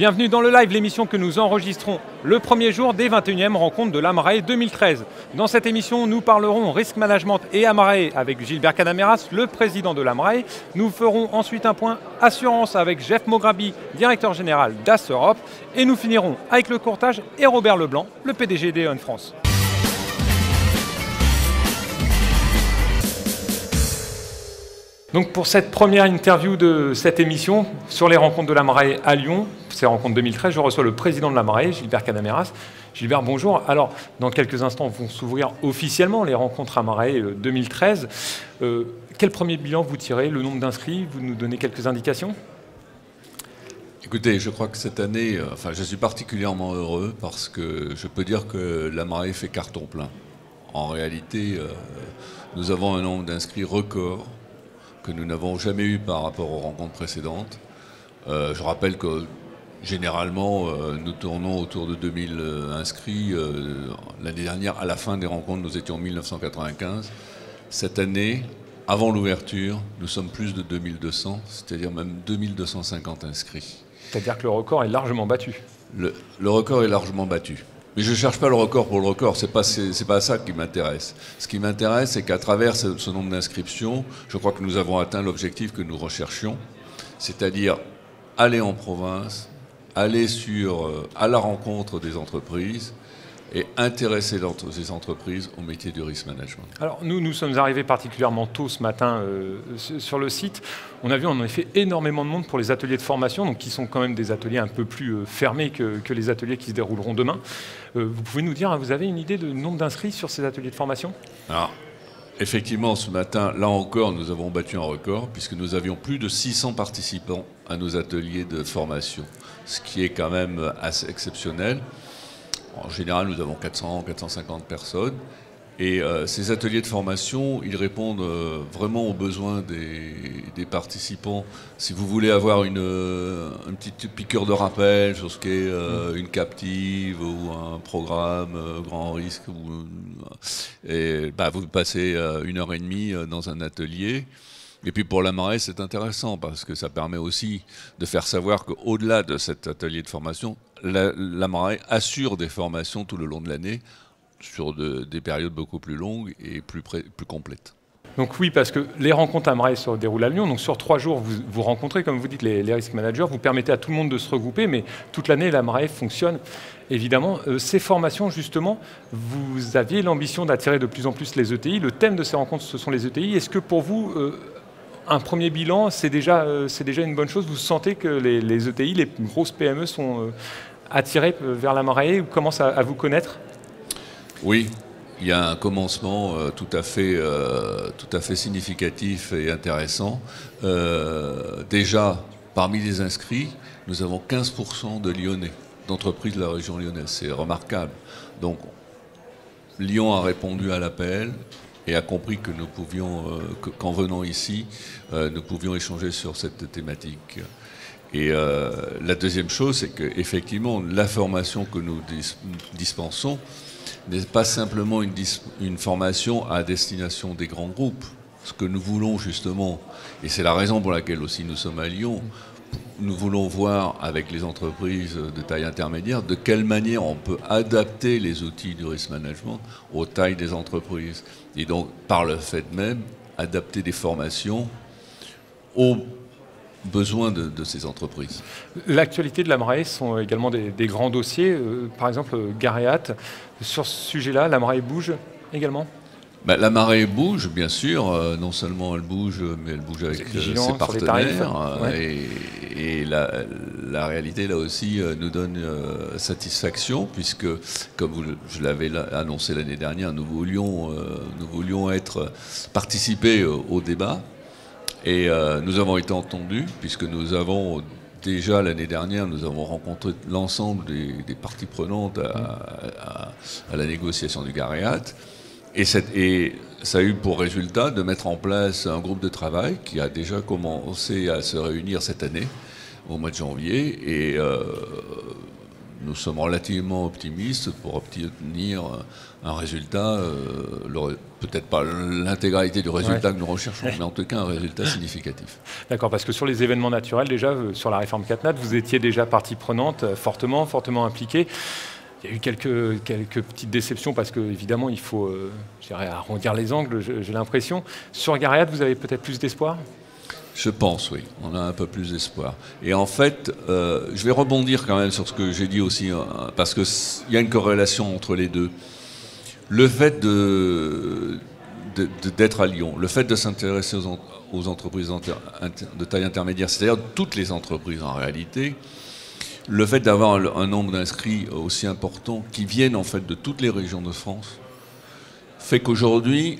Bienvenue dans le live, l'émission que nous enregistrons le premier jour des 21e rencontres de l'Amrae 2013. Dans cette émission, nous parlerons risque management et Amrae avec Gilbert Cadameras, le président de l'Amrae. Nous ferons ensuite un point assurance avec Jeff Mograbi, directeur général d'As Europe. Et nous finirons avec le courtage et Robert Leblanc, le PDG d'E.ON France. Donc pour cette première interview de cette émission sur les rencontres de l'Amrae à Lyon, ces rencontres 2013, je reçois le président de l'Amrae, Gilbert Cadameras. Gilbert, bonjour. Alors, dans quelques instants, vont s'ouvrir officiellement les rencontres Amrae 2013. Quel premier bilan vous tirez? Le nombre d'inscrits? Vous nous donnez quelques indications? Écoutez, je crois que cette année, je suis particulièrement heureux parce que je peux dire que l'Amrae fait carton plein. En réalité, nous avons un nombre d'inscrits record que nous n'avons jamais eu par rapport aux rencontres précédentes. Je rappelle que généralement, nous tournons autour de 2000 inscrits. L'année dernière, à la fin des rencontres, nous étions 1995. Cette année, avant l'ouverture, nous sommes plus de 2200, c'est-à-dire même 2250 inscrits. C'est-à-dire que le record est largement battu. Le record est largement battu. Mais je ne cherche pas le record pour le record, c'est pas ça qui m'intéresse. Ce qui m'intéresse, c'est qu'à travers ce nombre d'inscriptions, je crois que nous avons atteint l'objectif que nous recherchions, c'est-à-dire aller en province, aller à la rencontre des entreprises et intéresser ces entreprises au métier du risk management. Alors nous sommes arrivés particulièrement tôt ce matin sur le site. On a vu en effet énormément de monde pour les ateliers de formation, donc qui sont quand même des ateliers un peu plus fermés que les ateliers qui se dérouleront demain. Vous pouvez nous dire, vous avez une idée du nombre d'inscrits sur ces ateliers de formation? Alors, effectivement, ce matin, là encore, nous avons battu un record puisque nous avions plus de 600 participants à nos ateliers de formation, ce qui est quand même assez exceptionnel. En général, nous avons 400, 450 personnes. Et ces ateliers de formation, ils répondent vraiment aux besoins des participants. Si vous voulez avoir une petite piqûre de rappel sur ce qu'est une captive ou un programme grand risque, vous passez 1h30 dans un atelier. Et puis pour l'Amrae, c'est intéressant parce que ça permet aussi de faire savoir qu'au-delà de cet atelier de formation, l'Amrae assure des formations tout le long de l'année sur des périodes beaucoup plus longues et plus complètes. Donc oui, parce que les rencontres Amrae se déroulent à Lyon, donc sur 3 jours, vous rencontrez, comme vous dites, les risk managers, vous permettez à tout le monde de se regrouper, mais toute l'année, l'Amrae fonctionne. Évidemment, ces formations, justement, vous aviez l'ambition d'attirer de plus en plus les ETI. Le thème de ces rencontres, ce sont les ETI. Est-ce que pour vous, un premier bilan, c'est déjà une bonne chose? Vous sentez que les ETI, les grosses PME sont attirées vers l'Amrae ou commencent à vous connaître? Oui, il y a un commencement tout à fait significatif et intéressant. Déjà, parmi les inscrits, nous avons 15% de Lyonnais, d'entreprises de la région lyonnaise. C'est remarquable. Donc, Lyon a répondu à l'appel et a compris que nous pouvions, qu'en venant ici, nous pouvions échanger sur cette thématique. Et la deuxième chose, c'est qu'effectivement, la formation que nous dispensons n'est pas simplement une formation à destination des grands groupes. Ce que nous voulons justement, et c'est la raison pour laquelle aussi nous sommes à Lyon, nous voulons voir avec les entreprises de taille intermédiaire de quelle manière on peut adapter les outils du risk management aux tailles des entreprises. Et donc, par le fait même, adapter des formations aux besoins de ces entreprises. L'actualité de l'Amrae sont également des grands dossiers, par exemple Garéat. Sur ce sujet-là, l'Amrae bouge également? L'Amrae bouge, bien sûr. Non seulement elle bouge, mais elle bouge avec ses partenaires. Et la réalité, là aussi, nous donne satisfaction, puisque, comme je l'avais annoncé l'année dernière, nous voulions participer au débat. Et nous avons été entendus, puisque nous avons déjà l'année dernière, nous avons rencontré l'ensemble des parties prenantes à la négociation du Garéat. Et ça a eu pour résultat de mettre en place un groupe de travail qui a déjà commencé à se réunir cette année, au mois de janvier. Et nous sommes relativement optimistes pour obtenir un résultat, peut-être pas l'intégralité du résultat que nous recherchons, mais en tout cas un résultat significatif. D'accord, parce que sur les événements naturels, déjà, sur la réforme CatNat, vous étiez déjà partie prenante, fortement impliquée. Il y a eu quelques petites déceptions parce qu'évidemment, il faut arrondir les angles, j'ai l'impression. Sur Gariad, vous avez peut-être plus d'espoir ? Je pense, oui. On a un peu plus d'espoir. Et en fait, je vais rebondir quand même sur ce que j'ai dit aussi, parce qu'il y a une corrélation entre les deux. Le fait d'être à Lyon, le fait de s'intéresser aux entreprises de taille intermédiaire, c'est-à-dire toutes les entreprises en réalité, le fait d'avoir un nombre d'inscrits aussi important qui viennent en fait de toutes les régions de France, fait qu'aujourd'hui,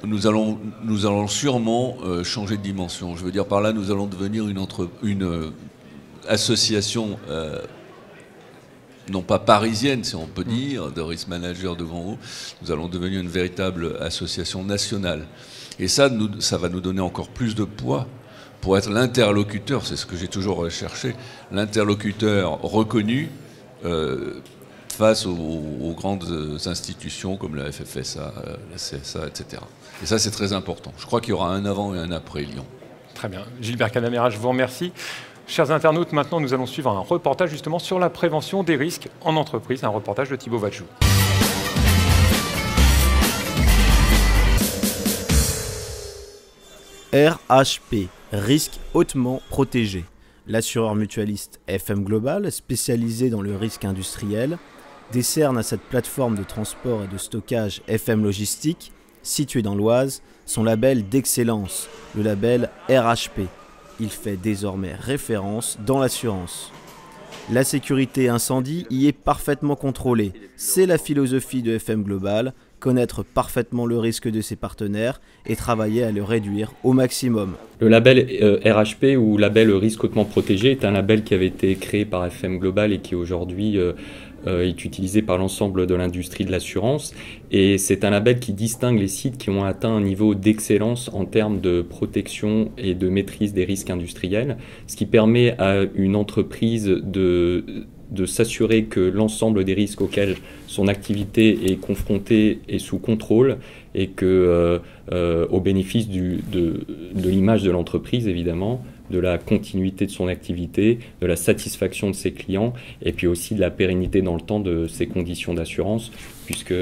nous allons sûrement changer de dimension. Je veux dire par là, nous allons devenir une association, non pas parisienne, si on peut dire, de risk managers de grands groupes. Nous allons devenir une véritable association nationale. Et ça va nous donner encore plus de poids pour être l'interlocuteur, c'est ce que j'ai toujours recherché, l'interlocuteur reconnu face aux grandes institutions comme la FFSA, la CSA, etc. Et ça, c'est très important. Je crois qu'il y aura un avant et un après Lyon. Très bien. Gilbert Canamera, je vous remercie. Chers internautes, maintenant, nous allons suivre un reportage justement sur la prévention des risques en entreprise, un reportage de Thibaut Vachou. RHP, risque hautement protégé. L'assureur mutualiste FM Global, spécialisé dans le risque industriel, décerne à cette plateforme de transport et de stockage FM Logistique, située dans l'Oise, son label d'excellence, le label RHP. Il fait désormais référence dans l'assurance. La sécurité incendie y est parfaitement contrôlée. C'est la philosophie de FM Global, connaître parfaitement le risque de ses partenaires et travailler à le réduire au maximum. Le label RHP ou label risque hautement protégé est un label qui avait été créé par FM Global et qui aujourd'hui est utilisé par l'ensemble de l'industrie de l'assurance. Et c'est un label qui distingue les sites qui ont atteint un niveau d'excellence en termes de protection et de maîtrise des risques industriels, ce qui permet à une entreprise de s'assurer que l'ensemble des risques auxquels son activité est confrontée est sous contrôle et que, au bénéfice de l'image de l'entreprise, évidemment, de la continuité de son activité, de la satisfaction de ses clients et puis aussi de la pérennité dans le temps de ses conditions d'assurance, puisque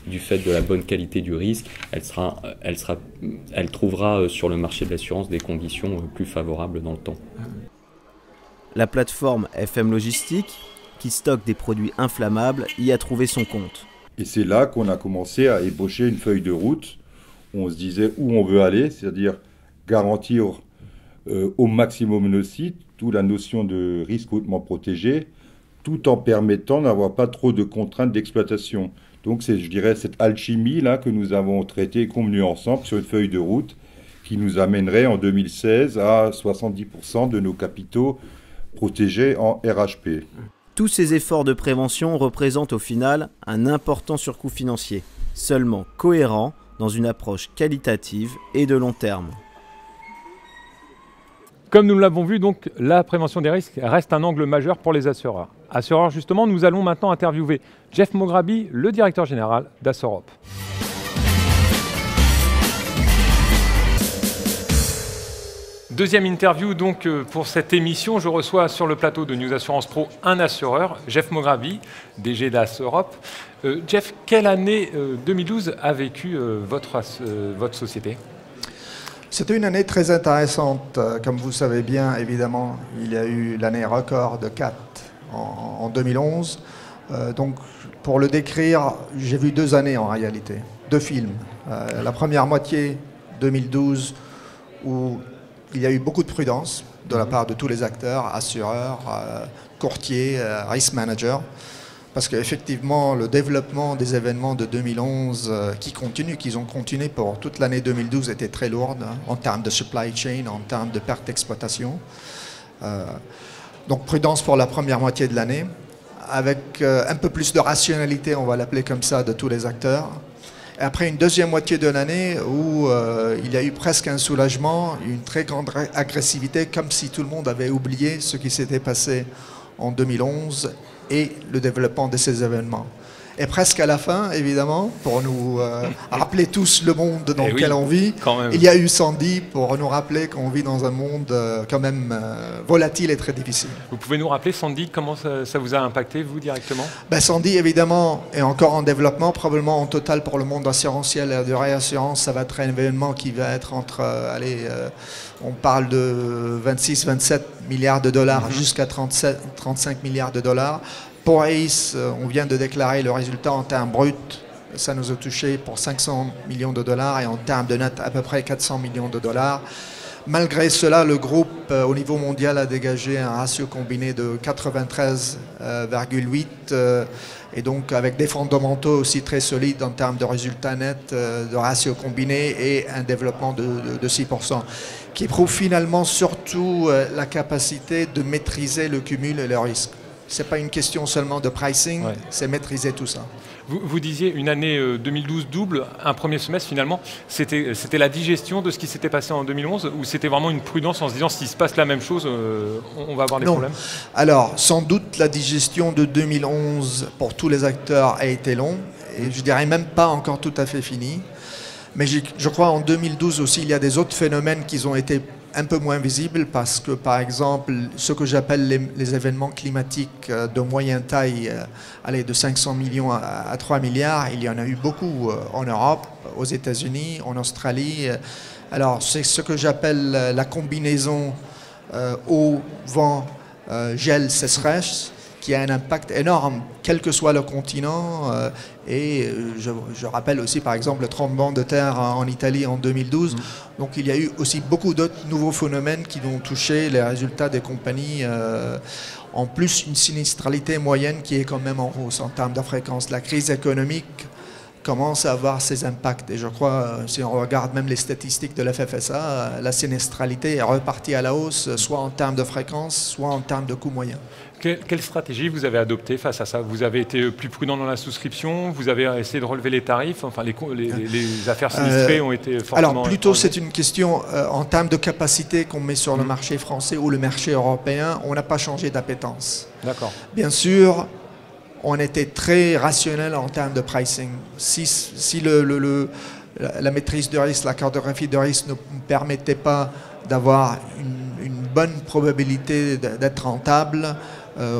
du fait de la bonne qualité du risque, elle trouvera sur le marché de l'assurance des conditions plus favorables dans le temps. La plateforme FM Logistique, qui stocke des produits inflammables, y a trouvé son compte. Et c'est là qu'on a commencé à ébaucher une feuille de route. On se disait où on veut aller, c'est-à-dire garantir au maximum nos sites, d'où la notion de risque hautement protégé, tout en permettant d'avoir pas trop de contraintes d'exploitation. Donc c'est, je dirais, cette alchimie là que nous avons traitée et convenue ensemble sur une feuille de route qui nous amènerait en 2016 à 70% de nos capitaux protégés en RHP. Tous ces efforts de prévention représentent au final un important surcoût financier, seulement cohérent dans une approche qualitative et de long terme. Comme nous l'avons vu, donc, la prévention des risques reste un angle majeur pour les assureurs. Assureurs, justement, nous allons maintenant interviewer Jeff Mograbi, le directeur général d'Assurop. Deuxième interview donc pour cette émission. Je reçois sur le plateau de News Assurance Pro un assureur, Jeff Mograbi, DG d'Assurop. Jeff, quelle année 2012 a vécu votre société ? C'était une année très intéressante. Comme vous savez bien, évidemment, il y a eu l'année record de CAT en 2011. Donc, pour le décrire, j'ai vu 2 années en réalité, 2 films. La première moitié, 2012, où il y a eu beaucoup de prudence de la part de tous les acteurs, assureurs, courtiers, risk managers. Parce qu'effectivement, le développement des événements de 2011 qu'ils ont continué pour toute l'année 2012 était très lourde en termes de supply chain, en termes de perte d'exploitation. Donc prudence pour la première moitié de l'année, avec un peu plus de rationalité, on va l'appeler comme ça, de tous les acteurs. Et après une deuxième moitié de l'année où il y a eu presque un soulagement, une très grande agressivité, comme si tout le monde avait oublié ce qui s'était passé en 2011 et le développement de ces événements. Et presque à la fin, évidemment, pour nous rappeler tous le monde dans lequel on vit, il y a eu Sandy pour nous rappeler qu'on vit dans un monde quand même volatile et très difficile. Vous pouvez nous rappeler, Sandy, comment ça vous a impacté, vous, directement? Sandy, évidemment, est encore en développement, probablement en total pour le monde assurantiel et de réassurance. Ça va être un événement qui va être entre, on parle de 26-27 milliards de dollars jusqu'à 35 milliards de dollars. Pour ACE, on vient de déclarer le résultat en termes bruts. Ça nous a touché pour 500 millions de dollars et en termes de net, à peu près 400 millions de dollars. Malgré cela, le groupe, au niveau mondial, a dégagé un ratio combiné de 93,8 et donc avec des fondamentaux aussi très solides en termes de résultats nets, de ratio combiné et un développement de 6%, qui prouve finalement surtout la capacité de maîtriser le cumul et le risque. Ce n'est pas une question seulement de pricing, c'est maîtriser tout ça. Vous disiez une année 2012 double, un premier semestre finalement, c'était la digestion de ce qui s'était passé en 2011 ou c'était vraiment une prudence en se disant s'il se passe la même chose, on va avoir des problèmes? Alors, sans doute la digestion de 2011 pour tous les acteurs a été longue et je dirais même pas encore tout à fait fini. Mais je crois en 2012 aussi, il y a des autres phénomènes qui ont été un peu moins visibles parce que, par exemple, ce que j'appelle les événements climatiques de moyenne taille, de 500 millions à 3 milliards, il y en a eu beaucoup en Europe, aux États-Unis, en Australie. Alors, c'est ce que j'appelle la combinaison eau, vent, gel, sécheresse, qui a un impact énorme, quel que soit le continent. Je rappelle aussi, par exemple, le tremblement de terre en Italie en 2012. Donc, il y a eu aussi beaucoup d'autres nouveaux phénomènes qui ont touché les résultats des compagnies. En plus, une sinistralité moyenne qui est quand même en hausse en termes de fréquence. La crise économique commence à avoir ses impacts. Et je crois, si on regarde même les statistiques de la FFSA, la sinistralité est repartie à la hausse, soit en termes de fréquence, soit en termes de coût moyen. Quelle stratégie vous avez adoptée face à ça? Vous avez été plus prudent dans la souscription? Vous avez essayé de relever les tarifs? Enfin, les affaires sinistrées ont été fortement... Alors, plutôt, c'est une question en termes de capacité qu'on met sur le marché français ou le marché européen. On n'a pas changé d'appétence. D'accord. Bien sûr, on était très rationnel en termes de pricing. Si la maîtrise de risque, la cartographie de risque ne permettait pas d'avoir une bonne probabilité d'être rentable,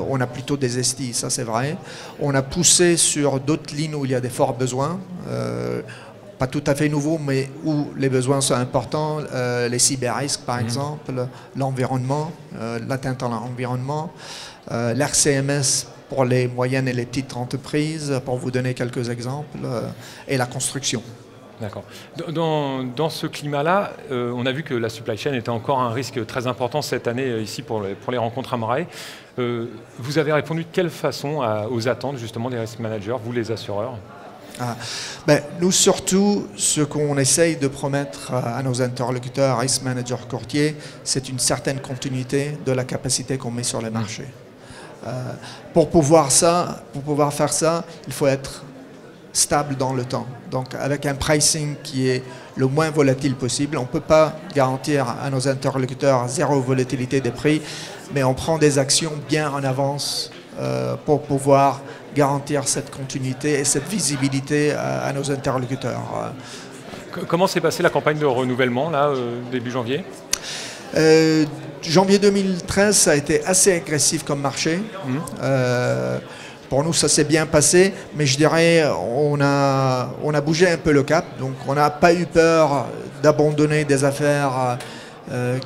on a plutôt désesti, ça c'est vrai. On a poussé sur d'autres lignes où il y a des forts besoins, pas tout à fait nouveaux, mais où les besoins sont importants, les cyber-risques par exemple, l'environnement, l'atteinte à l'environnement, l'RCMS pour les moyennes et les petites entreprises, pour vous donner quelques exemples, et la construction. D'accord. Dans ce climat-là, on a vu que la supply chain était encore un risque très important cette année ici pour les rencontres Amrae. Vous avez répondu de quelle façon aux attentes justement des risk managers, vous les assureurs? Nous surtout, ce qu'on essaye de promettre à nos interlocuteurs, risk managers, courtiers, c'est une certaine continuité de la capacité qu'on met sur les marchés. Pour pouvoir faire ça, il faut être stable dans le temps. Donc avec un pricing qui est le moins volatile possible. On ne peut pas garantir à nos interlocuteurs zéro volatilité des prix, mais on prend des actions bien en avance pour pouvoir garantir cette continuité et cette visibilité à nos interlocuteurs. Comment s'est passée la campagne de renouvellement là, début janvier? Janvier 2013, ça a été assez agressif comme marché. Pour nous, ça s'est bien passé, mais je dirais on a bougé un peu le cap. Donc, on n'a pas eu peur d'abandonner des affaires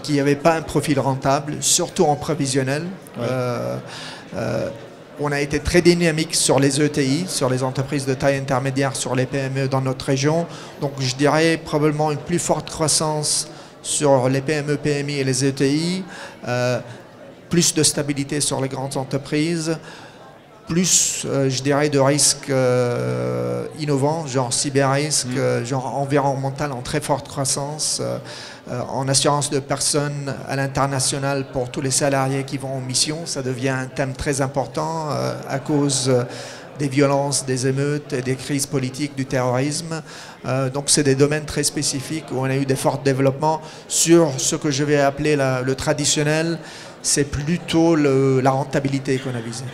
qui n'avaient pas un profil rentable, surtout en prévisionnel. On a été très dynamique sur les ETI, sur les entreprises de taille intermédiaire, sur les PME dans notre région. Donc, je dirais probablement une plus forte croissance sur les PME, PMI et les ETI, plus de stabilité sur les grandes entreprises, plus, je dirais, de risques innovants, genre cyber-risque, genre environnemental en très forte croissance, en assurance de personnes à l'international pour tous les salariés qui vont en mission. Ça devient un thème très important à cause des violences, des émeutes, et des crises politiques, du terrorisme. Donc c'est des domaines très spécifiques où on a eu des forts développements. Sur ce que je vais appeler le traditionnel, c'est plutôt la rentabilité qu'on a visé.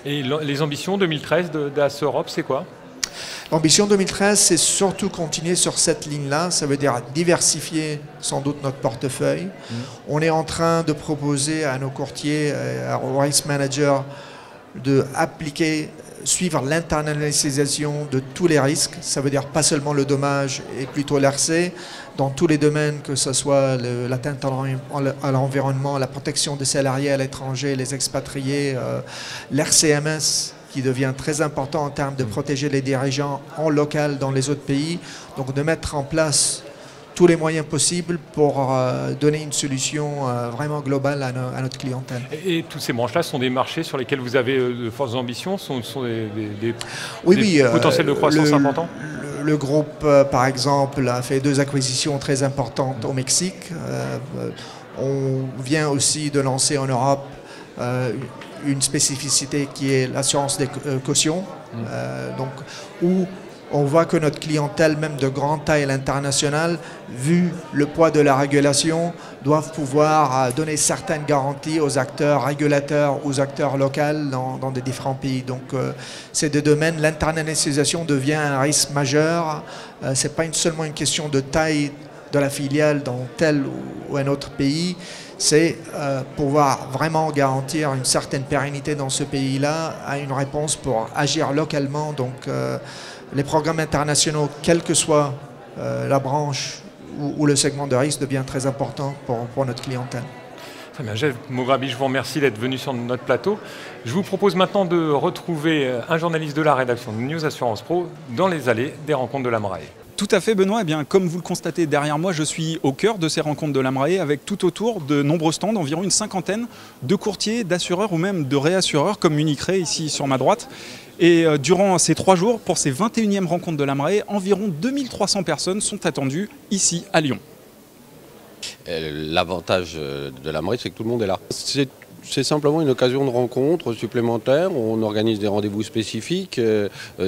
Et les ambitions 2013 d'AS Europe, c'est quoi? L'ambition 2013, c'est surtout continuer sur cette ligne-là. Ça veut dire diversifier sans doute notre portefeuille. On est en train de proposer à nos courtiers, aux risk managers, suivre l'internalisation de tous les risques. Ça veut dire pas seulement le dommage et plutôt l'RC, dans tous les domaines, que ce soit l'atteinte à l'environnement, la protection des salariés à l'étranger, les expatriés, l'RCMS, qui devient très important en termes de protéger les dirigeants en local dans les autres pays. Donc de mettre en place tous les moyens possibles pour donner une solution vraiment globale à notre clientèle. Et toutes ces branches-là sont des marchés sur lesquels vous avez de fortes ambitions, sont des potentiels de croissance importants? Le groupe, par exemple, a fait 2 acquisitions très importantes au Mexique. On vient aussi de lancer en Europe une spécificité qui est l'assurance des cautions, où on voit que notre clientèle, même de grande taille à l'international, vu le poids de la régulation, doivent pouvoir donner certaines garanties aux acteurs régulateurs, aux acteurs locaux dans des différents pays. Donc c'est des domaines, l'internationalisation devient un risque majeur. Ce n'est pas seulement une question de taille de la filiale dans tel ou un autre pays, c'est pouvoir vraiment garantir une certaine pérennité dans ce pays-là, à une réponse pour agir localement. Donc les programmes internationaux, quelle que soit la branche ou le segment de risque, devient très important pour notre clientèle. Très bien, Jeff Mograbi, je vous remercie d'être venu sur notre plateau. Je vous propose maintenant de retrouver un journaliste de la rédaction de News Assurance Pro dans les allées des rencontres de l'AMRAE. Tout à fait, Benoît. Eh bien, comme vous le constatez derrière moi, je suis au cœur de ces rencontres de l'AMRAE avec tout autour de nombreux stands, environ une cinquantaine de courtiers, d'assureurs ou même de réassureurs comme Unicre ici sur ma droite. Et durant ces 3 jours, pour ces 21e rencontres de l'AMRAE, environ 2300 personnes sont attendues ici à Lyon. L'avantage de l'AMRAE, c'est que tout le monde est là. C'est simplement une occasion de rencontre supplémentaire. On organise des rendez-vous spécifiques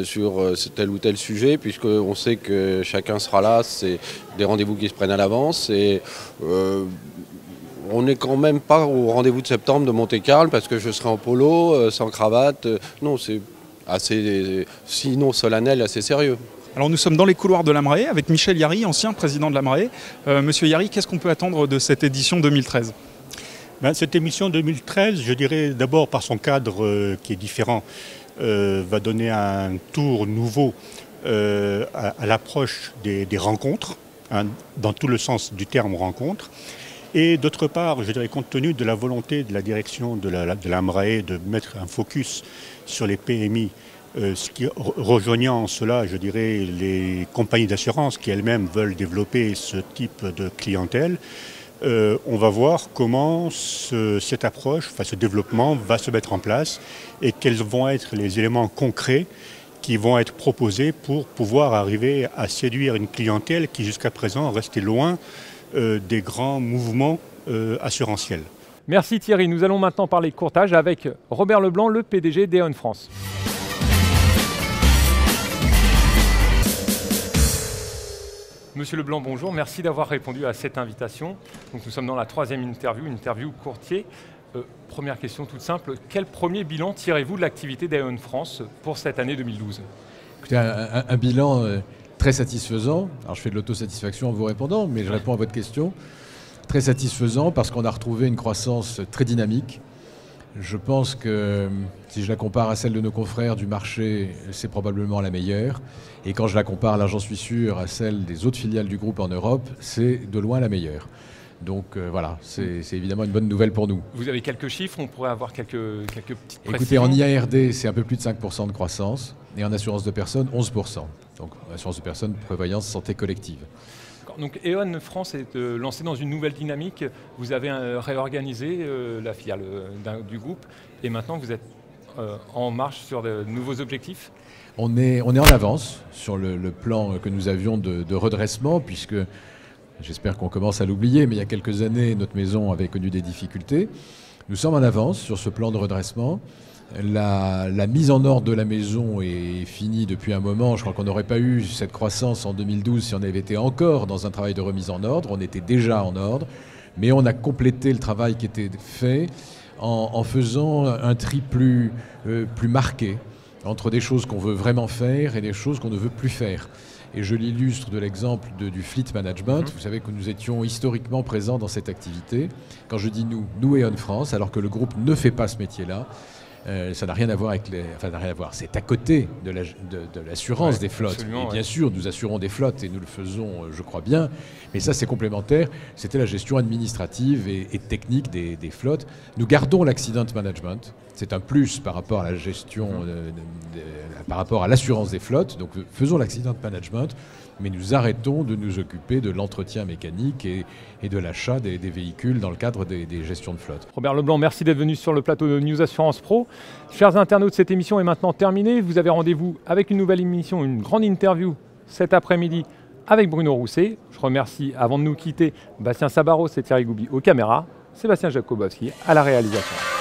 sur tel ou tel sujet, puisqu'on sait que chacun sera là. C'est des rendez-vous qui se prennent à l'avance. Et on n'est quand même pas au rendez-vous de septembre de Monte-Carlo, parce que je serai en polo, sans cravate. Non, c'est assez, sinon solennel, assez sérieux. Alors nous sommes dans les couloirs de l'AMRAE avec Michel Yary, ancien président de l'AMRAE. Monsieur Yary, qu'est-ce qu'on peut attendre de cette édition 2013 ? Cette émission 2013, je dirais d'abord par son cadre qui est différent, va donner un tour nouveau à l'approche des rencontres, dans tout le sens du terme rencontre. Et d'autre part, je dirais, compte tenu de la volonté de la direction de l'AMRAE de mettre un focus sur les PMI, ce qui rejoignant en cela, je dirais, les compagnies d'assurance qui elles-mêmes veulent développer ce type de clientèle, on va voir comment cette approche, ce développement va se mettre en place et quels vont être les éléments concrets qui vont être proposés pour pouvoir arriver à séduire une clientèle qui jusqu'à présent restait loin des grands mouvements assurantiels. Merci Thierry. Nous allons maintenant parler courtage avec Robert Leblanc, le PDG d'E.ON France. Monsieur Leblanc, bonjour. Merci d'avoir répondu à cette invitation. Donc, nous sommes dans la 3e interview courtier. Première question toute simple. Quel premier bilan tirez-vous de l'activité d'E.ON France pour cette année 2012 ? Écoutez, un bilan très satisfaisant. Alors, je fais de l'autosatisfaction en vous répondant, mais je réponds à votre question. Très satisfaisant parce qu'on a retrouvé une croissance très dynamique. Je pense que si je la compare à celle de nos confrères du marché, c'est probablement la meilleure. Et quand je la compare, là j'en suis sûr, à celle des autres filiales du groupe en Europe, c'est de loin la meilleure. Donc voilà, c'est évidemment une bonne nouvelle pour nous. Vous avez quelques chiffres, on pourrait avoir quelques petites précisions. Écoutez, en IARD, c'est un peu plus de 5% de croissance, et en assurance de personnes, 11%. Donc assurance de personnes, prévoyance, santé collective. Donc E.ON France est lancé dans une nouvelle dynamique. Vous avez réorganisé la filiale du groupe et maintenant vous êtes en marche sur de nouveaux objectifs. On est en avance sur le plan que nous avions de redressement, puisque j'espère qu'on commence à l'oublier, mais il y a quelques années, notre maison avait connu des difficultés. Nous sommes en avance sur ce plan de redressement. La mise en ordre de la maison est finie depuis un moment. Je crois qu'on n'aurait pas eu cette croissance en 2012 si on avait été encore dans un travail de remise en ordre. On était déjà en ordre, mais on a complété le travail qui était fait. en faisant un tri plus marqué entre des choses qu'on veut vraiment faire et des choses qu'on ne veut plus faire. Et je l'illustre de l'exemple du fleet management. Vous savez que nous étions historiquement présents dans cette activité. Quand je dis nous E.ON France, alors que le groupe ne fait pas ce métier-là, ça n'a rien à voir avec n'a rien à voir. C'est à côté de l'assurance des flottes. Et bien sûr, nous assurons des flottes et nous le faisons, je crois bien. Mais ça, c'est complémentaire. C'était la gestion administrative et technique des flottes. Nous gardons l'accident management. C'est un plus par rapport à la gestion, par rapport à l'assurance des flottes. Donc, faisons l'accident management, mais nous arrêtons de nous occuper de l'entretien mécanique et de l'achat des véhicules dans le cadre des gestions de flotte. Robert Leblanc, merci d'être venu sur le plateau de News Assurance Pro. Chers internautes, cette émission est maintenant terminée. Vous avez rendez-vous avec une nouvelle émission, une grande interview cet après-midi avec Bruno Rousset. Je remercie, avant de nous quitter, Bastien Sabaros et Thierry Goubi aux caméras, Sébastien Jakobowski à la réalisation.